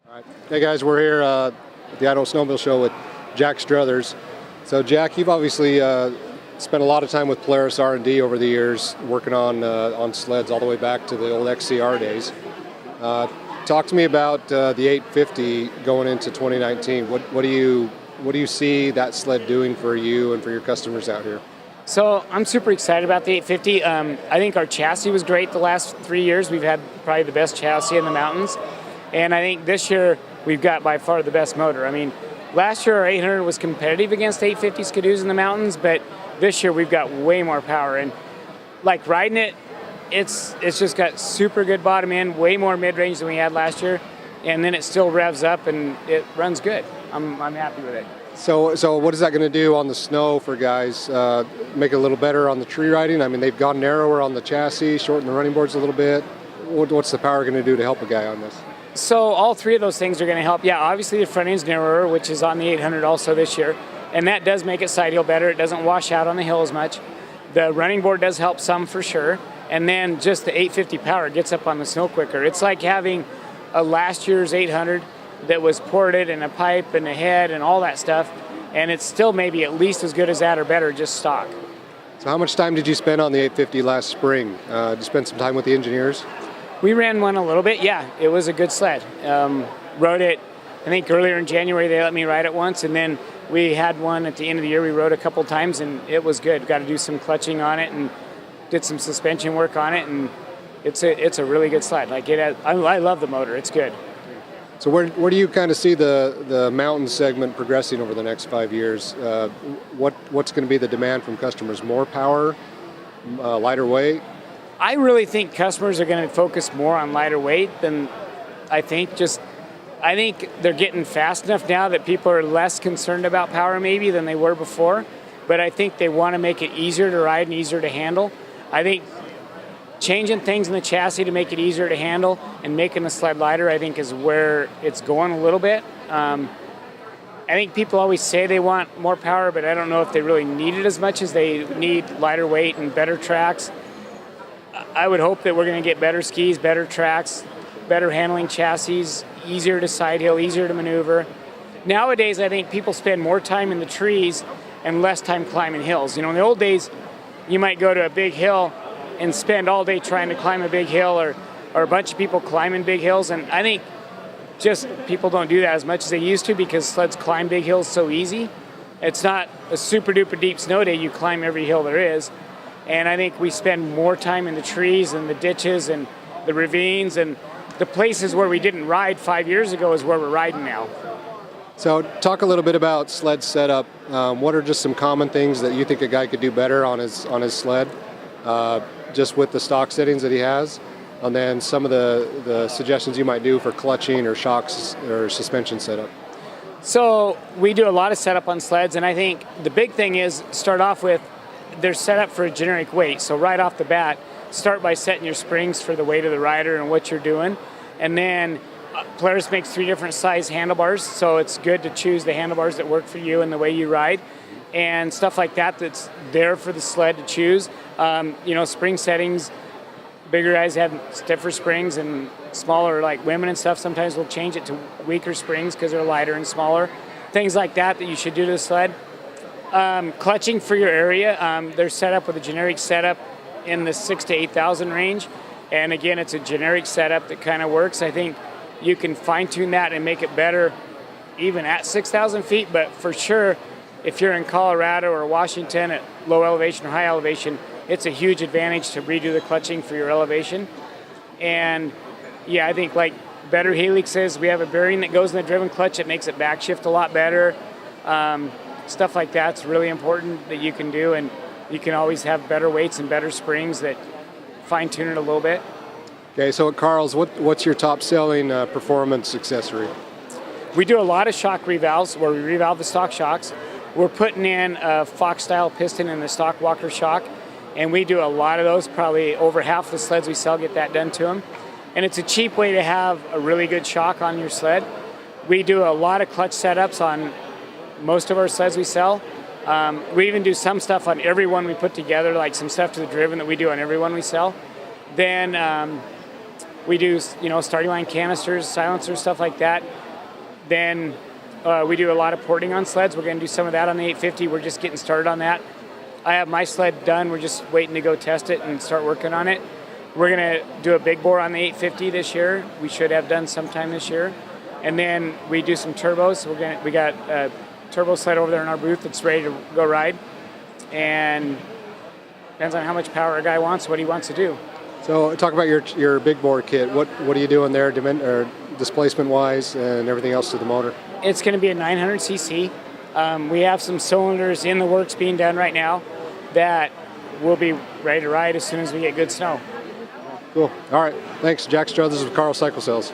All right. Hey guys, we're here at the Idaho Snowmobile Show with Jack Struthers. So Jack, you've obviously spent a lot of time with Polaris R&D over the years, working on sleds all the way back to the old XCR days. Talk to me about the 850 going into 2019. What do you see that sled doing for you and for your customers out here? So I'm super excited about the 850. I think our chassis was great the last 3 years. We've had probably the best chassis in the mountains. And I think this year we've got by far the best motor. I mean, last year our 800 was competitive against 850 Ski-Doos in the mountains, but this year we've got way more power. And like riding it, it's just got super good bottom end, way more mid-range than we had last year. And then it still revs up and it runs good. I'm happy with it. So what is that going to do on the snow for guys? Make it a little better on the tree riding? I mean, they've gone narrower on the chassis, shortened the running boards a little bit. What's the power going to do to help a guy on this? So all three of those things are going to help. Yeah, obviously the front end's narrower, which is on the 800 also this year. And that does make it side hill better. It doesn't wash out on the hill as much. The running board does help some for sure. And then just the 850 power gets up on the snow quicker. It's like having a last year's 800 that was ported and a pipe and a head and all that stuff. And it's still maybe at least as good as that or better, just stock. So how much time did you spend on the 850 last spring? Did you spend some time with the engineers? We ran one a little bit, yeah. It was a good sled. Rode it, I think earlier in January they let me ride it once, and then we had one at the end of the year we rode a couple times, and it was good. Got to do some clutching on it and did some suspension work on it, and it's a really good sled. Like I love the motor, it's good. So where do you kind of see the mountain segment progressing over the next 5 years? What's going to be the demand from customers? More power, lighter weight? I really think customers are going to focus more on lighter weight than I think. I think they're getting fast enough now that people are less concerned about power maybe than they were before. But I think they want to make it easier to ride and easier to handle. I think changing things in the chassis to make it easier to handle and making the sled lighter, I think, is where it's going a little bit. I think people always say they want more power, but I don't know if they really need it as much as they need lighter weight and better tracks. I would hope that we're going to get better skis, better tracks, better handling chassis, easier to side hill, easier to maneuver. Nowadays, I think people spend more time in the trees and less time climbing hills. You know, in the old days, you might go to a big hill and spend all day trying to climb a big hill, or a bunch of people climbing big hills. And I think just people don't do that as much as they used to because sleds climb big hills so easy. It's not a super duper deep snow day. You climb every hill there is. And I think we spend more time in the trees and the ditches and the ravines and the places where we didn't ride 5 years ago is where we're riding now. So talk a little bit about sled setup. What are just some common things that you think a guy could do better on his sled, just with the stock settings that he has? And then some of the suggestions you might do for clutching or shocks or suspension setup. So we do a lot of setup on sleds, and I think the big thing is start off with they're set up for a generic weight. So right off the bat, start by setting your springs for the weight of the rider and what you're doing. And then Polaris makes 3 different size handlebars, so it's good to choose the handlebars that work for you and the way you ride. And stuff like that that's there for the sled to choose. Spring settings, bigger guys have stiffer springs, and smaller, like women and stuff, sometimes will change it to weaker springs because they're lighter and smaller. Things like that you should do to the sled. Clutching for your area, they're set up with a generic setup in the 6,000 to 8,000 range. And again, it's a generic setup that kind of works. I think you can fine tune that and make it better even at 6,000 feet. But for sure, if you're in Colorado or Washington at low elevation or high elevation, it's a huge advantage to redo the clutching for your elevation. And yeah, I think like better helixes, we have a bearing that goes in the driven clutch. It makes it backshift a lot better. Stuff like that's really important that you can do, and you can always have better weights and better springs that fine-tune it a little bit. Okay, so at Carl's, what's your top-selling performance accessory? We do a lot of shock revalves where we revalve the stock shocks. We're putting in a Fox-style piston in the stock Walker shock, and we do a lot of those. Probably over half the sleds we sell get that done to them. And it's a cheap way to have a really good shock on your sled. We do a lot of clutch setups on most of our sleds we sell. We even do some stuff on every one we put together, like some stuff to the driven that we do on every one we sell. Then We do, starting line canisters, silencers, stuff like that. Then we do a lot of porting on sleds. We're going to do some of that on the 850. We're just getting started on that. I have my sled done. We're just waiting to go test it and start working on it. We're going to do a big bore on the 850 this year. We should have done sometime this year. And then we do some turbos. We got a turbo sled over there in our booth that's ready to go ride. And depends on how much power a guy wants, what he wants to do. So talk about your big bore kit. What are you doing there, displacement wise and everything else to the motor? It's going to be a 900cc. We have some cylinders in the works being done right now that will be ready to ride as soon as we get good snow. Cool. All right. Thanks, Jack Struthers with Carl Cycle Sales.